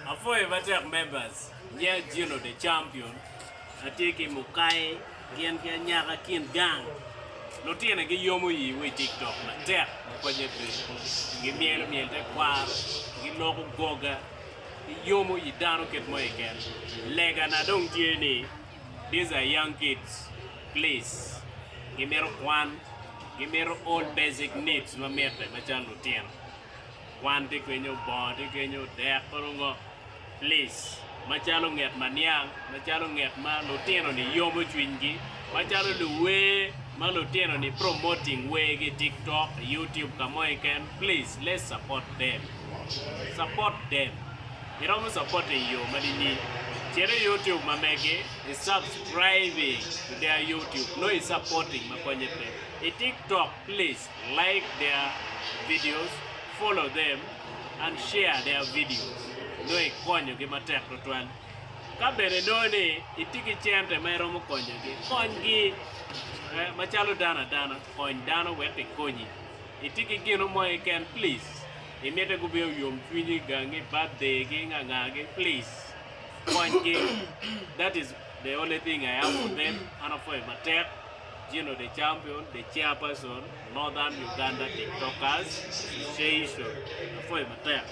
Afoy Batek members, yeah, Jino the champion. I take him Mukai, Gian Anyaka, Kingang. No tiene que yo muy we TikTok, ma tek, kwenye miel te kwar, logo goga, yo muy dano ket mo again. Lega na don't tiene. These are young kids. Please, give me one, give me all basic needs. Ma mete, ma chan lutin. One take when you born, take when you there, please. Machalo nget maniang, machalo nget ma lutino ni yomo chwingi, machalo luwe, ma lutino ni promoting wege TikTok, YouTube kamoiken. Please, let's support them. Support them. You don't support you, madini. Chere YouTube mamege is subscribing to their YouTube. No is supporting makonyete. A TikTok, please like their videos, follow them, and share their videos. No e konyo gi matek to twan ka bere doni itiki chente mero mo konyo gi kongi machalo dana kon dano wete konyi itiki gino mo e can please imete go be yom twinyi gangi birthday gi ngangage please kongi. That is the only thing I have for them. And for matek Jino the champion, the chairperson, Northern Uganda TikTokers Association. For matek